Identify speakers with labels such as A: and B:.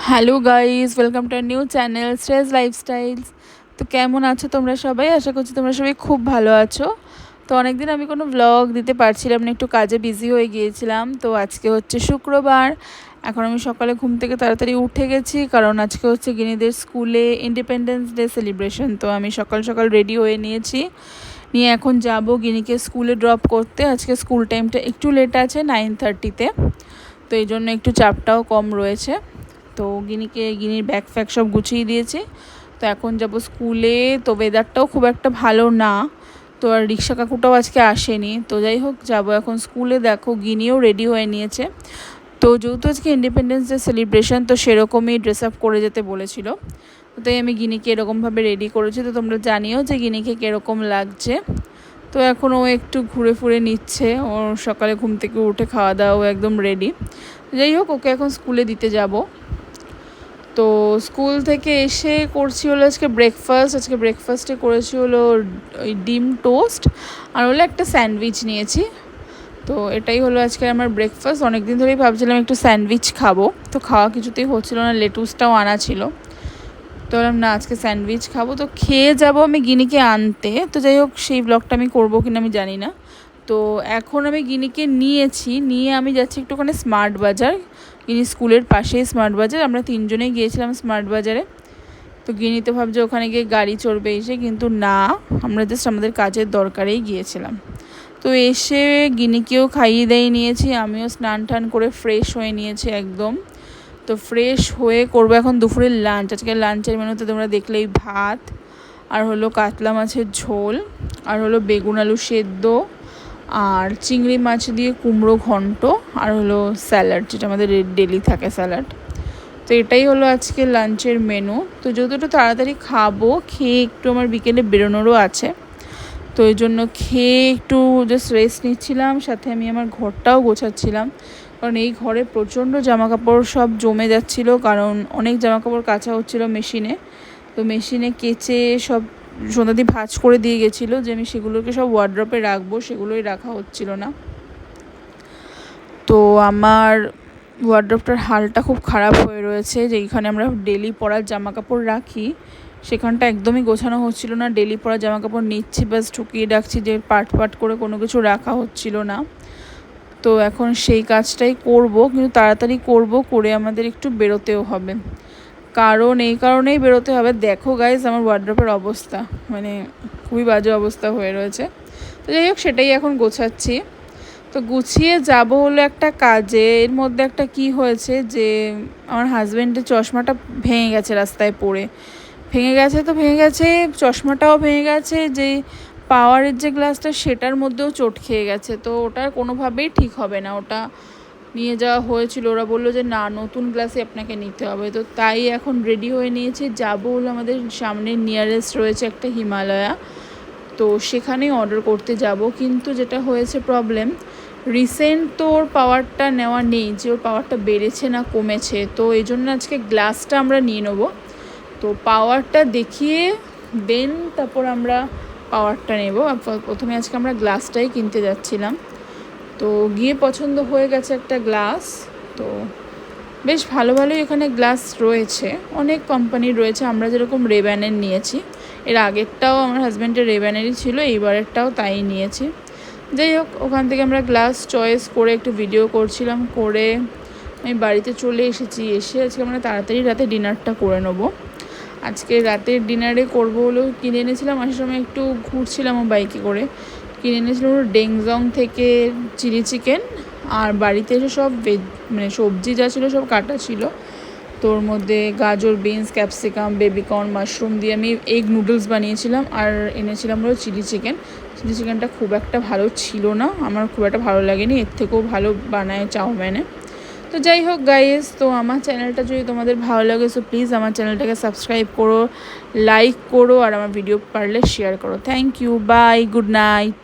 A: Hello guys, welcome to our new channel stress lifestyles. তো কেমন আছো তোমরা সবাই? আশা করছি তোমরা সবাই খুব ভালো আছো। তো অনেকদিন আমি কোনো ব্লগ দিতে পারছিলাম না, একটু কাজে বিজি হয়ে গিয়েছিলাম। তো আজকে হচ্ছে শুক্রবার। এখন আমি সকালে ঘুম থেকে তাড়াতাড়ি উঠে গেছি, কারণ আজকে হচ্ছে গিনিদের স্কুলে ইন্ডিপেন্ডেন্স ডে সেলিব্রেশন। তো আমি সকাল সকাল রেডি হয়ে নিয়েছি, নিয়ে এখন যাব গিনিকে স্কুলে ড্রপ করতে। আজকে স্কুল টাইমটা একটু লেট আছে, 9:30-তে। তো এই জন্য একটু চাপটাও কম রয়েছে। তো গিনির ব্যাগ ফ্যাগ সব গুছিয়ে দিয়েছে। তো এখন যাব স্কুলে। তো ওয়েদারটাও খুব একটা ভালো না, তো আর রিক্সা কাকুটাও আজকে আসেনি। তো যাই হোক, যাব এখন স্কুলে। দেখো গিনিও রেডি হয়ে নিয়েছে। তো যেহেতু আজকে ইন্ডিপেন্ডেন্স ডে সেলিব্রেশন, তো সেরকমই ড্রেস আপ করে যেতে বলেছিল। তো তাই আমি গিনিকে এরকমভাবে রেডি করেছি। তো তোমরা জানিও যে গিনিকে কীরকম লাগছে। তো এখন ও একটু ঘুরে ফুরে নিচ্ছে, ওর সকালে ঘুম থেকে উঠে খাওয়া দাওয়া একদম রেডি। যাই হোক, ওকে এখন স্কুলে দিতে যাব। তো স্কুল থেকে এসে করছি হলো আজকে ব্রেকফাস্ট। আজকে ব্রেকফাস্টে করেছি হলো ওই ডিম টোস্ট, আর হলো একটা স্যান্ডউইচ নিয়েছি। তো এটাই হলো আজকে আমার ব্রেকফাস্ট। অনেক দিন ধরেই ভাবছিলাম একটু স্যান্ডউইচ খাবো, তো খাওয়া কিছুতেই হচ্ছিলো না, লেটুসটাও আনা ছিল। তো বললাম না, আজকে স্যান্ডউইচ খাবো। তো খেয়ে যাব আমি গিনিকে আনতে। তো যাই হোক, সেই ব্লগটা আমি করবো কিনা আমি জানি না। তো এখন আমি গিনিকে নিয়ে আমি যাচ্ছি একটুখানি স্মার্ট বাজার। গিনি স্কুলের পাশেই স্মার্ট বাজার, আমরা তিনজনেই গিয়েছিলাম স্মার্ট বাজারে। তো গিনি তো ভাবছে ওখানে গিয়ে গাড়ি চড়বে এসে, কিন্তু না, আমরা জাস্ট আমাদের কাজের দরকারেই গিয়েছিলাম। তো এসে গিনিকেও খাইয়ে দিয়ে নিয়েছি, আমিও স্নান টান করে ফ্রেশ হয়ে নিয়েছি একদম। তো ফ্রেশ হয়ে করবো এখন দুপুরের লাঞ্চ। আজকে লাঞ্চের মেনুতে তোমরা দেখলেই ভাত, আর হলো কাতলা মাছের ঝোল, আর হলো বেগুন আলু সেদ্ধ, আর চিংড়ি মাছ দিয়ে কুমড়ো ঘন্ট, আর হলো স্যালাড, যেটা আমাদের ডেলি থাকে স্যালাড। তো এটাই হলো আজকে লাঞ্চের মেনু। তো যেহেতু একটু তাড়াতাড়ি খাবো, খেয়ে একটু আমার বিকেলে বেরোনোরও আছে, তো এই জন্য খেয়ে একটু জাস্ট রেস্ট নিচ্ছিলাম। সাথে আমি আমার ঘরটাও গোছাচ্ছিলাম, কারণ এই ঘরে প্রচণ্ড জামাকাপড় সব জমে যাচ্ছিলো, কারণ অনেক জামাকাপড় কাচা হচ্ছিলো মেশিনে। তো মেশিনে কেচে সব সন্ধ্যাদি ভাঁজ করে দিয়ে গেছিলো, যে আমি সেগুলোকে সব ওয়ার্ড্রপে রাখবো, সেগুলোই রাখা হচ্ছিল না। তো আমার ওয়ার্ড্রপটার হালটা খুব খারাপ হয়ে রয়েছে, যেইখানে আমরা ডেলি পরার জামা কাপড় রাখি সেখানটা একদমই গোছানো হচ্ছিল না। ডেলি পরা জামা কাপড় নিচ্ছি, বাস ঢুকিয়ে রাখছি, যে পাট পাট করে কোনো কিছু রাখা হচ্ছিল না। তো এখন সেই কাজটাই করব, কিন্তু তাড়াতাড়ি করব, করে আমাদের একটু বেরোতেও হবে। কারণ এই কারণেই বেরোতে হবে, দেখো গাইজ আমার ওয়ার্ড্রপের অবস্থা, মানে খুবই বাজে অবস্থা হয়ে রয়েছে। তো যাই হোক, সেটাই এখন গোছাচ্ছি। তো গুছিয়ে যাব হলো একটা কাজে। এর মধ্যে একটা কি হয়েছে, যে আমার হাজব্যান্ডের চশমাটা ভেঙে গেছে রাস্তায় পড়ে। ভেঙে গেছে, চশমাটাও ভেঙে গেছে, যে পাওয়ারের যে গ্লাসটা সেটার মধ্যেও চোট খেয়ে গেছে। তো ওটা কোনোভাবেই ঠিক হবে না, ওটা নিয়ে যাওয়া হয়েছিল, ওরা বললো যে না, নতুন গ্লাসই আপনাকে নিতে হবে। তো তাই এখন রেডি হয়ে নিয়েছি, যাবো হলো আমাদের সামনে নিয়ারেস্ট রয়েছে একটা হিমালয়া, তো সেখানেই অর্ডার করতে যাব। কিন্তু যেটা হয়েছে প্রবলেম, রিসেন্ট তো ওর পাওয়ারটা নেওয়া নেই, যে ওর পাওয়ারটা বেড়েছে না কমেছে। তো এই জন্য আজকে গ্লাসটা আমরা নিয়ে নেবো। তো পাওয়ারটা দেখিয়ে দেন তারপর আমরা পাওয়ারটা নেব। প্রথমে আজকে আমরা গ্লাসটাই কিনতে যাচ্ছিলাম। তো গিয়ে পছন্দ হয়ে গেছে একটা গ্লাস। তো বেশ ভালো ভালোই এখানে গ্লাস রয়েছে, অনেক কোম্পানির রয়েছে। আমরা যেরকম রেব্যানের নিয়েছি, এর আগেরটাও আমার হাজব্যান্ডের রেব্যানেরই ছিল, এইবারেরটাও তাই নিয়েছি। যাই হোক, ওখান থেকে আমরা গ্লাস চয়েস করে একটু ভিডিও করছিলাম, করে আমি বাড়িতে চলে এসেছি। এসে আজকে আমরা তাড়াতাড়ি রাতে ডিনারটা করে নেবো। আজকে রাতের ডিনারে করবো হলো, কিনে এনেছিলাম আসার সময়, একটু ঘুরছিলাম বাইকে করে, কিনে এনেছিলাম হলো ডেংজং থেকে চিলি চিকেন। আর বাড়িতে এসে সব মানে সবজি যা ছিল সব কাটা ছিল। তোর মধ্যে গাজর, বিনস, ক্যাপসিকাম, বেবিকর্ন, মাশরুম দিয়ে আমি এগ নুডলস বানিয়েছিলাম। আর এনেছিলাম হলো চিলি চিকেনটা খুব একটা ভালো ছিল না, আমার খুব একটা ভালো লাগেনি, এর থেকেও ভালো বানায় চাউমিনে। তো যাই হোক গাইস, তো আমার চ্যানেলটা যদি তোমাদের ভালো লাগে, সো প্লিজ আমার চ্যানেলটাকে সাবস্ক্রাইব করো, লাইক করো, আর আমার ভিডিও পারলে শেয়ার করো। Thank you, bye, good night.